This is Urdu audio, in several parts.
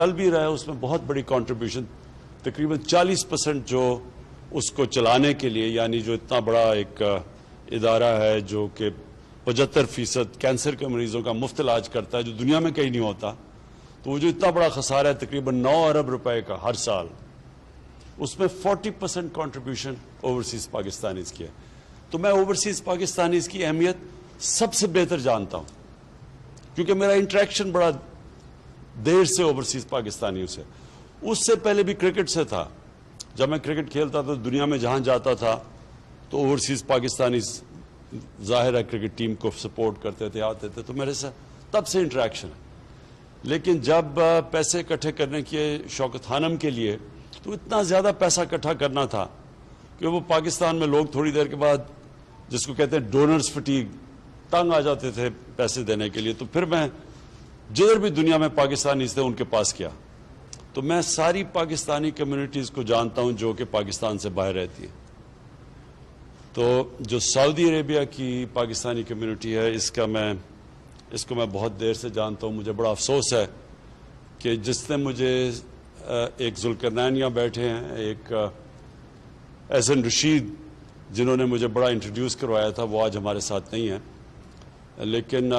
چل بھی رہا ہے اس میں بہت بڑی کنٹریبیوشن تقریباً 40% جو اس کو چلانے کے لیے، یعنی جو اتنا بڑا ایک ادارہ ہے جو کہ 75% کینسر کے مریضوں کا مفت علاج کرتا ہے جو دنیا میں کہیں نہیں ہوتا، تو وہ جو اتنا بڑا خسارہ ہے تقریباً 9 ارب روپے کا ہر سال، اس میں 40% کنٹریبیوشن اوورسیز پاکستانیز کی ہے۔ تو میں اوورسیز پاکستانیز کی اہمیت سب سے بہتر جانتا ہوں، کیونکہ میرا انٹریکشن بڑا دیر سے اوورسیز پاکستانیوں سے، اس سے پہلے بھی کرکٹ سے تھا۔ جب میں کرکٹ کھیلتا تھا دنیا میں جہاں جاتا تھا تو اوورسیز پاکستانی ظاہر ہے کرکٹ ٹیم کو سپورٹ کرتے تھے، آتے تھے، تو میرے سے تب سے انٹریکشن ہے۔ لیکن جب پیسے اکٹھے کرنے کے شوکت خانم کے لیے، تو اتنا زیادہ پیسہ اکٹھا کرنا تھا کہ وہ پاکستان میں لوگ تھوڑی دیر کے بعد، جس کو کہتے ہیں ڈونرز فٹیگ، تنگ آ جاتے تھے پیسے دینے کے لیے۔ تو پھر میں جدھر بھی دنیا میں پاکستانی تھے ان کے پاس کیا، تو میں ساری پاکستانی کمیونٹیز کو جانتا ہوں جو کہ پاکستان سے باہر رہتی ہے۔ تو جو سعودی عربیہ کی پاکستانی کمیونٹی ہے، اس کو میں بہت دیر سے جانتا ہوں۔ مجھے بڑا افسوس ہے کہ جس نے مجھے ایک ذوالقرنین یہاں بیٹھے ہیں، ایک احسن رشید جنہوں نے مجھے بڑا انٹروڈیوس کروایا تھا، وہ آج ہمارے ساتھ نہیں ہیں۔ لیکن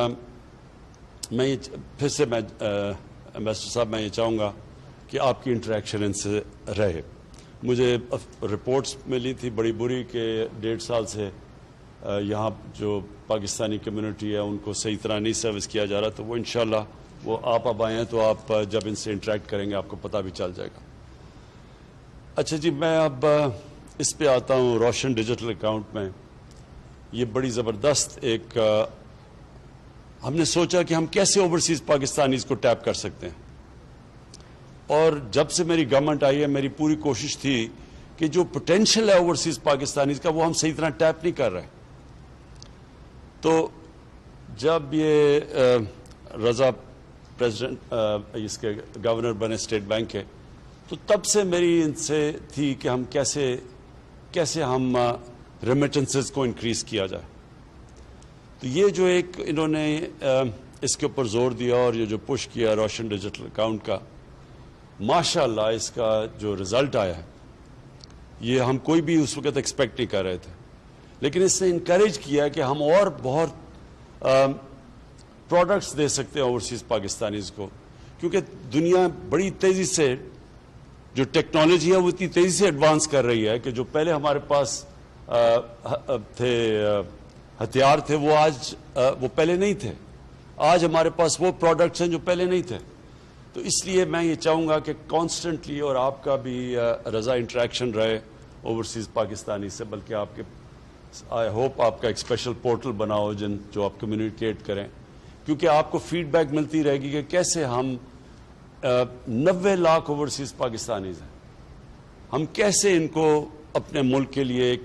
میں پھر سے امبیسڈر صاحب میں یہ چاہوں گا کہ آپ کی انٹریکشن ان سے رہے۔ مجھے رپورٹس ملی تھی بڑی بری کہ 1.5 سال سے یہاں جو پاکستانی کمیونٹی ہے ان کو صحیح طرح نہیں سروس کیا جا رہا، تو وہ انشاءاللہ وہ آپ اب آئے ہیں تو آپ جب ان سے انٹریکٹ کریں گے آپ کو پتہ بھی چل جائے گا۔ اچھا جی، میں اب اس پہ آتا ہوں۔ روشن ڈیجیٹل اکاؤنٹ میں یہ بڑی زبردست ایک ہم نے سوچا کہ ہم کیسے اوورسیز پاکستانیز کو ٹیپ کر سکتے ہیں، اور جب سے میری گورنمنٹ آئی ہے میری پوری کوشش تھی کہ جو پوٹینشیل ہے اوورسیز پاکستانیز کا وہ ہم صحیح طرح ٹیپ نہیں کر رہے۔ تو جب یہ رضا پریزیڈنٹ اس کے گورنر بنے اسٹیٹ بینک کے، تو تب سے میری ان سے تھی کہ ہم کیسے ہم ریمیٹنسز کو انکریز کیا جائے۔ تو یہ جو ایک انہوں نے اس کے اوپر زور دیا اور یہ جو پش کیا روشن ڈیجیٹل اکاؤنٹ کا، ماشاءاللہ اس کا جو رزلٹ آیا ہے یہ ہم کوئی بھی اس وقت ایکسپیکٹ نہیں کر رہے تھے، لیکن اس نے انکریج کیا کہ ہم اور بہت پروڈکٹس دے سکتے ہیں اوورسیز پاکستانیز کو، کیونکہ دنیا بڑی تیزی سے جو ٹیکنالوجی ہے وہ اتنی تیزی سے ایڈوانس کر رہی ہے کہ جو پہلے ہمارے پاس تھے ہتھیار تھے وہ پہلے نہیں تھے۔ آج ہمارے پاس وہ پروڈکٹس ہیں جو پہلے نہیں تھے۔ تو اس لیے میں یہ چاہوں گا کہ کانسٹنٹلی اور آپ کا بھی رضا انٹریکشن رہے اوورسیز پاکستانی سے، بلکہ آپ کے آئی ہوپ آپ کا ایک اسپیشل پورٹل بناؤ جو آپ کمیونیکیٹ کریں، کیونکہ آپ کو فیڈ بیک ملتی رہے گی کہ کیسے ہم 90 لاکھ اوورسیز پاکستانیز ہیں، ہم کیسے ان کو اپنے ملک کے لیے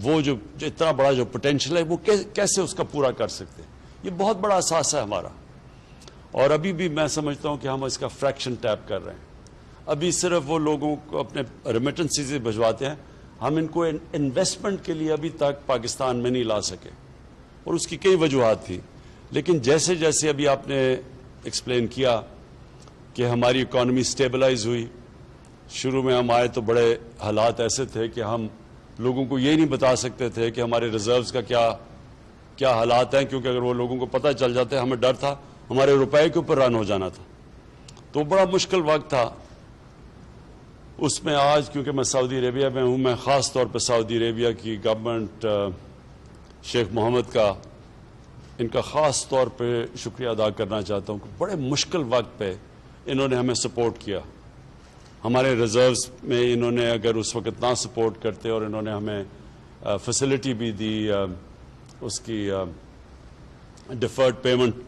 وہ جو اتنا بڑا جو پوٹینشیل ہے وہ کیسے اس کا پورا کر سکتے ہیں۔ یہ بہت بڑا اثاثہ ہے ہمارا، اور ابھی بھی میں سمجھتا ہوں کہ ہم اس کا فریکشن ٹیپ کر رہے ہیں۔ ابھی صرف وہ لوگوں کو اپنے ریمیٹنسز سے بھجواتے ہیں، ہم ان کو انویسٹمنٹ کے لیے ابھی تک پاکستان میں نہیں لا سکے، اور اس کی کئی وجوہات تھی۔ لیکن جیسے جیسے ابھی آپ نے ایکسپلین کیا کہ ہماری اکانومی سٹیبلائز ہوئی، شروع میں ہم آئے تو بڑے حالات ایسے تھے کہ ہم لوگوں کو یہ نہیں بتا سکتے تھے کہ ہمارے ریزروز کا کیا حالات ہیں، کیونکہ اگر وہ لوگوں کو پتہ چل جاتے ہمیں ڈر تھا ہمارے روپے کے اوپر رن ہو جانا تھا۔ تو بڑا مشکل وقت تھا اس میں۔ آج کیونکہ میں سعودی عربیہ میں ہوں، میں خاص طور پہ سعودی عربیہ کی گورنمنٹ، شیخ محمد کا، ان کا خاص طور پہ شکریہ ادا کرنا چاہتا ہوں کہ بڑے مشکل وقت پہ انہوں نے ہمیں سپورٹ کیا۔ ہمارے ریزروز میں انہوں نے اگر اس وقت نہ سپورٹ کرتے، اور انہوں نے ہمیں فیسلٹی بھی دی، اس کی ڈیفرڈ پیمنٹ،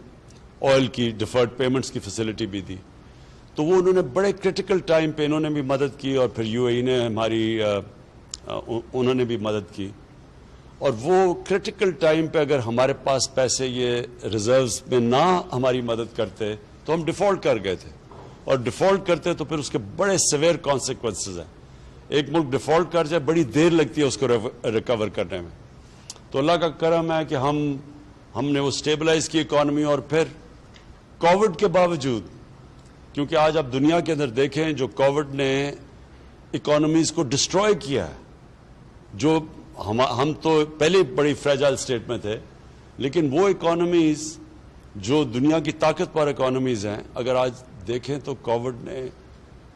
آئل کی ڈیفرڈ پیمنٹس کی فیسلٹی بھی دی، تو وہ انہوں نے بڑے کرٹیکل ٹائم پہ انہوں نے بھی مدد کی، اور پھر UAE نے انہوں نے بھی مدد کی۔ اور وہ کرٹیکل ٹائم پہ اگر ہمارے پاس پیسے یہ ریزروز میں نہ ہماری مدد کرتے تو ہم ڈیفالٹ کر گئے تھے، اور ڈیفالٹ کرتے تو پھر اس کے بڑے سیویئر کانسیکوینسز ہیں۔ ایک ملک ڈیفالٹ کر جائے بڑی دیر لگتی ہے اس کو ریکور کرنے میں۔ تو اللہ کا کرم ہے کہ ہم نے وہ سٹیبلائز کی اکانومی، اور پھر کووڈ کے باوجود کیونکہ آج آپ دنیا کے اندر دیکھیں جو کووڈ نے اکانومیز کو ڈسٹروائے کیا ہے، جو ہم تو پہلے بڑی فریجائل سٹیٹ میں تھے، لیکن وہ اکانومیز جو دنیا کی طاقتور اکانومیز ہیں، اگر آج دیکھیں تو کووڈ نے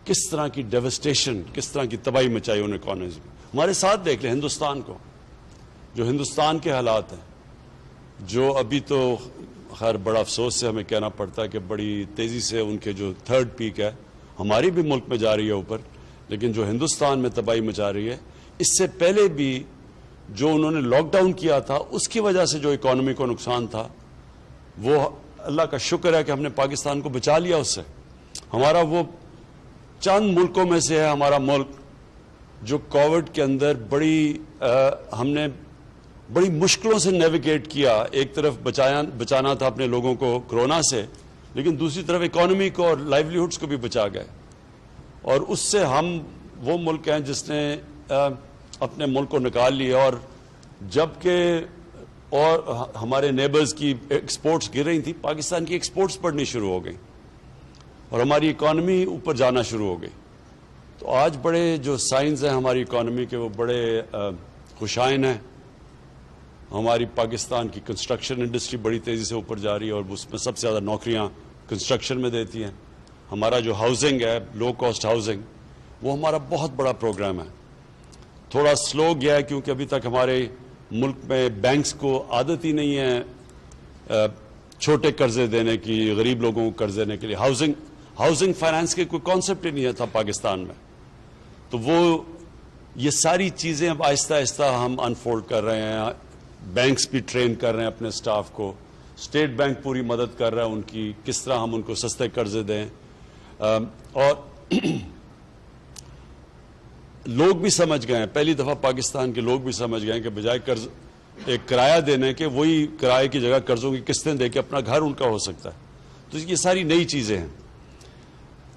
کس طرح کی ڈیوسٹیشن، کس طرح کی تباہی مچائی ان اکانومیز میں. ہمارے ساتھ دیکھ لیں ہندوستان کو، جو ہندوستان کے حالات ہیں، جو ابھی تو خیر بڑا افسوس سے ہمیں کہنا پڑتا ہے کہ بڑی تیزی سے ان کے جو تھرڈ پیک ہے ہماری بھی ملک میں جا رہی ہے اوپر، لیکن جو ہندوستان میں تباہی مچا رہی ہے، اس سے پہلے بھی جو انہوں نے لاک ڈاؤن کیا تھا اس کی وجہ سے جو اکانومی کو نقصان تھا، وہ اللہ کا شکر ہے کہ ہم نے پاکستان کو بچا لیا اس سے. ہمارا وہ چند ملکوں میں سے ہے ہمارا ملک جو کووڈ کے اندر ہم نے بڑی مشکلوں سے نیویگیٹ کیا. ایک طرف بچانا تھا اپنے لوگوں کو کرونا سے، لیکن دوسری طرف اکانومی کو اور لائیولی ہوڈز کو بھی بچا گئے. اور اس سے ہم وہ ملک ہیں جس نے اپنے ملک کو نکال لیا. اور جبکہ اور ہمارے نیبرز کی ایکسپورٹس گر رہی تھیں، پاکستان کی ایکسپورٹس بڑھنی شروع ہو گئی اور ہماری اکانومی اوپر جانا شروع ہو گئی. تو آج بڑے جو سائنز ہیں ہماری اکانومی کے، وہ بڑے خوشائن ہیں. ہماری پاکستان کی کنسٹرکشن انڈسٹری بڑی تیزی سے اوپر جا رہی ہے اور اس میں سب سے زیادہ نوکریاں کنسٹرکشن میں دیتی ہیں. ہمارا جو ہاؤسنگ ہے، لو کاسٹ ہاؤسنگ، وہ ہمارا بہت بڑا پروگرام ہے. تھوڑا سلو گیا ہے کیونکہ ابھی تک ہمارے ملک میں بینکس کو عادت ہی نہیں ہے چھوٹے قرضے دینے کی، غریب لوگوں کو قرض دینے کے لیے. ہاؤسنگ فائنانس کے کوئی کانسیپٹ ہی نہیں تھا پاکستان میں. تو یہ ساری چیزیں اب آہستہ آہستہ ہم انفولڈ کر رہے ہیں. بینکس بھی ٹرین کر رہے ہیں اپنے سٹاف کو، اسٹیٹ بینک پوری مدد کر رہا ہے ان کی، کس طرح ہم ان کو سستے قرضے دیں. اور لوگ بھی سمجھ گئے ہیں، پہلی دفعہ پاکستان کے لوگ بھی سمجھ گئے ہیں کہ بجائے قرض ایک کرایہ دینے کے، وہی کرائے کی جگہ قرضوں کی قسطیں دے کے اپنا گھر ان کا ہو سکتا ہے. تو یہ ساری نئی چیزیں ہیں.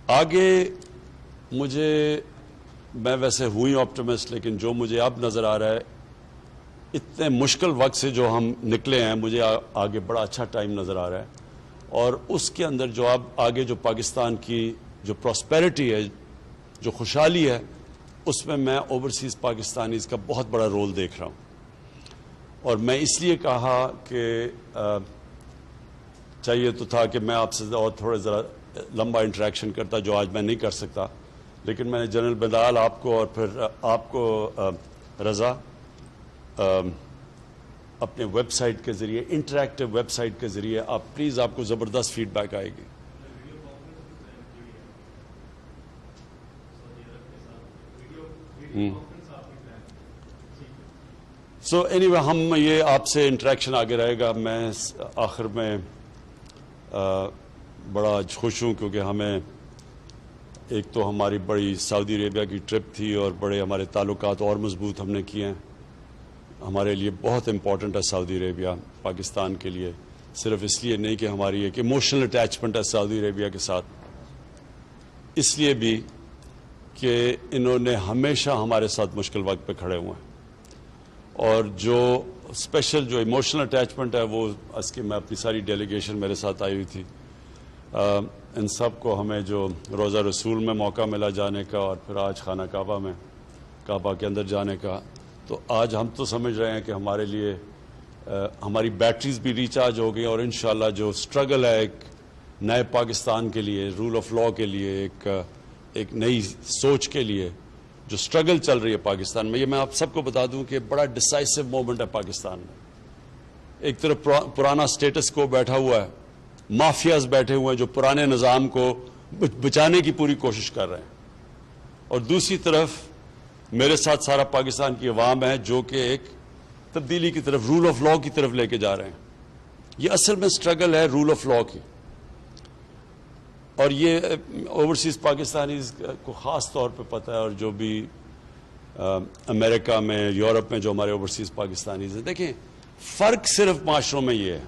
آگے میں ویسے ہوئی آپٹیمسٹ، لیکن جو مجھے اب نظر آ رہا ہے، اتنے مشکل وقت سے جو ہم نکلے ہیں، مجھے آگے بڑا اچھا ٹائم نظر آ رہا ہے. اور اس کے اندر جو اب آگے جو پاکستان کی جو پراسپیرٹی ہے، جو خوشحالی ہے، اس میں اوورسیز پاکستانیز کا بہت بڑا رول دیکھ رہا ہوں. اور میں اس لیے کہا کہ چاہیے تو تھا کہ میں آپ سے اور تھوڑے ذرا لمبا انٹریکشن کرتا، جو آج میں نہیں کر سکتا. لیکن میں نے جنرل بلال آپ کو اور پھر آپ کو رضا اپنے ویب سائٹ کے ذریعے، انٹریکٹیو ویب سائٹ کے ذریعے آپ پلیز، آپ کو زبردست فیڈ بیک آئے گی. سو اینی وے ہم یہ آپ سے انٹریکشن آگے رہے گا. میں آخر میں بڑا خوش ہوں کیونکہ ہمیں ایک تو ہماری بڑی سعودی عربیہ کی ٹرپ تھی اور بڑے ہمارے تعلقات اور مضبوط ہم نے کیے ہیں. ہمارے لیے بہت امپورٹنٹ ہے سعودی عربیہ پاکستان کے لیے، صرف اس لیے نہیں کہ ہماری ایک ایموشنل اٹیچمنٹ ہے سعودی عربیہ کے ساتھ، اس لیے بھی کہ انہوں نے ہمیشہ ہمارے ساتھ مشکل وقت پہ کھڑے ہوئے ہیں. اور جو اسپیشل جو ایموشنل اٹیچمنٹ ہے وہ اس کی میں اپنی ساری ڈیلیگیشن میرے ساتھ آئی ہوئی تھی. ان سب کو ہمیں جو روزہ رسول میں موقع ملا جانے کا اور پھر آج خانہ کعبہ کے اندر جانے کا، تو آج ہم تو سمجھ رہے ہیں کہ ہمارے لیے ہماری بیٹریز بھی ریچارج ہو گئی. اور انشاءاللہ جو سٹرگل ہے ایک نئے پاکستان کے لیے، رول آف لا کے لیے، ایک نئی سوچ کے لیے جو سٹرگل چل رہی ہے پاکستان میں، یہ میں آپ سب کو بتا دوں کہ بڑا ڈیسائسو مومنٹ ہے پاکستان میں. ایک طرف پرانا سٹیٹس کو بیٹھا ہوا ہے، مافیاز بیٹھے ہوئے ہیں جو پرانے نظام کو بچانے کی پوری کوشش کر رہے ہیں، اور دوسری طرف میرے ساتھ سارا پاکستان کی عوام ہے جو کہ ایک تبدیلی کی طرف، رول آف لا کی طرف لے کے جا رہے ہیں. یہ اصل میں سٹرگل ہے رول آف لا کی. اور یہ اوورسیز پاکستانیز کو خاص طور پہ پتہ ہے، اور جو بھی امریکہ میں، یورپ میں جو ہمارے اوورسیز پاکستانیز ہیں. دیکھیں فرق صرف معاشروں میں یہ ہے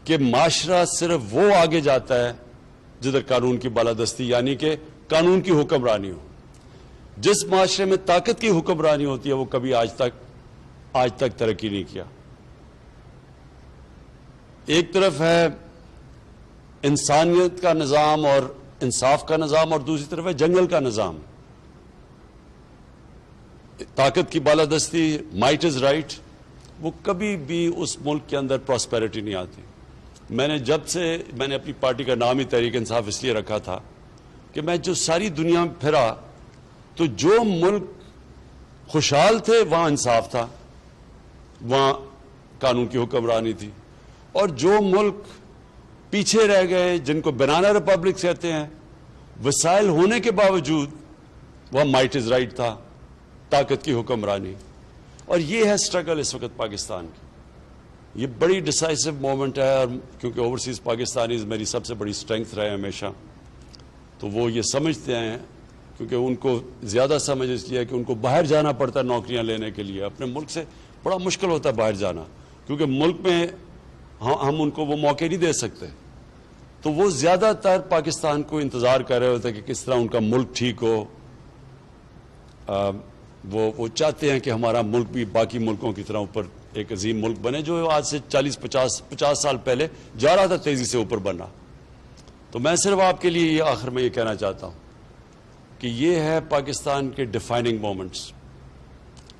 کہ معاشرہ صرف وہ آگے جاتا ہے جدھر قانون کی بالادستی، یعنی کہ قانون کی حکمرانی ہو. جس معاشرے میں طاقت کی حکمرانی ہوتی ہے وہ کبھی آج تک ترقی نہیں کیا. ایک طرف ہے انسانیت کا نظام اور انصاف کا نظام، اور دوسری طرف ہے جنگل کا نظام. طاقت کی بالادستی، مائٹ از رائٹ، وہ کبھی بھی اس ملک کے اندر پراسپیرٹی نہیں آتی. میں نے اپنی پارٹی کا نام ہی تحریک انصاف اس لیے رکھا تھا کہ میں جو ساری دنیا میں پھرا تو جو ملک خوشحال تھے وہاں انصاف تھا، وہاں قانون کی حکمرانی تھی، اور جو ملک پیچھے رہ گئے، جن کو بنانا ریپبلک کہتے ہیں، وسائل ہونے کے باوجود وہاں مائٹ از رائٹ تھا، طاقت کی حکمرانی. اور یہ ہے سٹرگل اس وقت پاکستان کی. یہ بڑی ڈیسائسو مومنٹ ہے، اور کیونکہ اوورسیز پاکستانیز میری سب سے بڑی سٹرینگتھ رہے ہمیشہ، تو وہ یہ سمجھتے ہیں، کیونکہ ان کو زیادہ سمجھ اس لیے کہ ان کو باہر جانا پڑتا ہے نوکریاں لینے کے لیے. اپنے ملک سے بڑا مشکل ہوتا ہے باہر جانا، کیونکہ ملک میں ہم ان کو وہ موقع نہیں دے سکتے. تو وہ زیادہ تر پاکستان کو انتظار کر رہے ہوتے ہیں کہ کس طرح ان کا ملک ٹھیک ہو. وہ چاہتے ہیں کہ ہمارا ملک بھی باقی ملکوں کی طرح اوپر ایک عظیم ملک بنے، جو آج سے 40-50 سال پہلے جا رہا تھا تیزی سے اوپر بننا. تو میں صرف آپ کے لیے آخر میں یہ کہنا چاہتا ہوں کہ یہ ہے پاکستان کے ڈیفائننگ مومنٹس.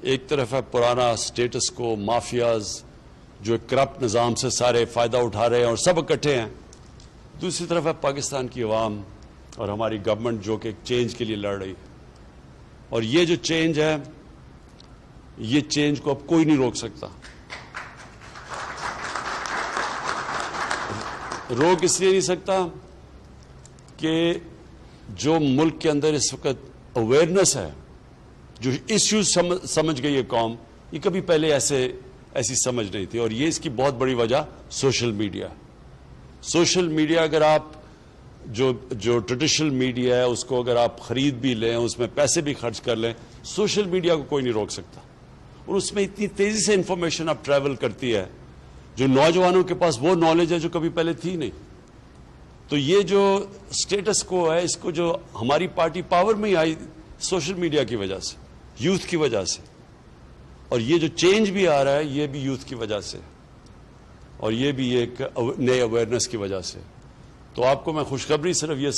ایک طرف ہے پرانا سٹیٹس کو، مافیاز جو کرپٹ نظام سے سارے فائدہ اٹھا رہے ہیں اور سب اکٹھے ہیں. دوسری طرف ہے پاکستان کی عوام اور ہماری گورنمنٹ جو کہ چینج کے لیے لڑ رہی ہے. اور یہ جو چینج ہے، یہ چینج کو اب کوئی نہیں روک سکتا. روک اس لیے نہیں سکتا کہ جو ملک کے اندر اس وقت اویئرنیس ہے، جو ایشوز سمجھ گئی ہے قوم، یہ کبھی پہلے ایسی سمجھ نہیں تھی. اور یہ اس کی بہت بڑی وجہ سوشل میڈیا. سوشل میڈیا اگر آپ جو ٹریڈیشنل میڈیا ہے اس کو اگر آپ خرید بھی لیں، اس میں پیسے بھی خرچ کر لیں، سوشل میڈیا کو کوئی نہیں روک سکتا. اور اس میں اتنی تیزی سے انفارمیشن اب ٹریول کرتی ہے، جو نوجوانوں کے پاس وہ نالج ہے جو کبھی پہلے تھی نہیں. تو یہ جو سٹیٹس کو ہے، اس کو جو ہماری پارٹی پاور میں ہی آئی سوشل میڈیا کی وجہ سے، یوتھ کی وجہ سے. اور یہ جو چینج بھی آ رہا ہے یہ بھی یوتھ کی وجہ سے، اور یہ بھی ایک نئے اویئرنیس کی وجہ سے. تو آپ کو میں خوشخبری صرف یہ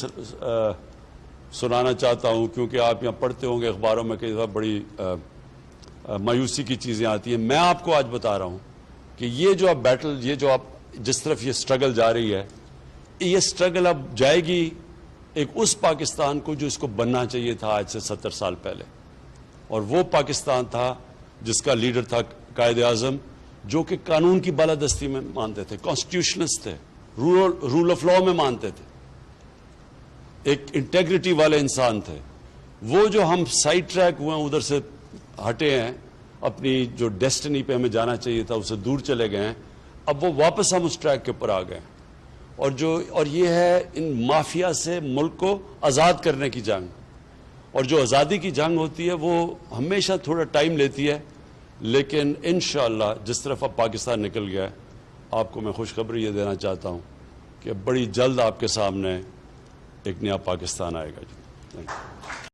سنانا چاہتا ہوں، کیونکہ آپ یہاں پڑھتے ہوں گے اخباروں میں کئی دفعہ بڑی مایوسی کی چیزیں آتی ہیں. میں آپ کو آج بتا رہا ہوں کہ یہ جو اب بیٹل، یہ جو آپ جس طرف یہ سٹرگل جا رہی ہے، یہ سٹرگل اب جائے گی ایک اس پاکستان کو جو اس کو بننا چاہیے تھا آج سے 70 سال پہلے. اور وہ پاکستان تھا جس کا لیڈر تھا قائد اعظم، جو کہ قانون کی بالادستی میں مانتے تھے، کانسٹیٹیوشنسٹ تھے، رول آف لا میں مانتے تھے، ایک انٹیگریٹی والے انسان تھے. وہ جو ہم سائڈ ٹریک ہوئے ہیں، ادھر سے ہٹے ہیں، اپنی جو ڈیسٹنی پہ ہمیں جانا چاہیے تھا اسے دور چلے گئے ہیں، اب وہ واپس ہم اس ٹریک کے اوپر آ گئے. اور یہ ہے ان مافیا سے ملک کو آزاد کرنے کی جنگ. اور جو آزادی کی جنگ ہوتی ہے وہ ہمیشہ تھوڑا ٹائم لیتی ہے، لیکن انشاءاللہ جس طرف اب پاکستان نکل گیا ہے، آپ کو میں خوشخبری یہ دینا چاہتا ہوں کہ بڑی جلد آپ کے سامنے ایک نیا پاکستان آئے گا. جی تھینک یو.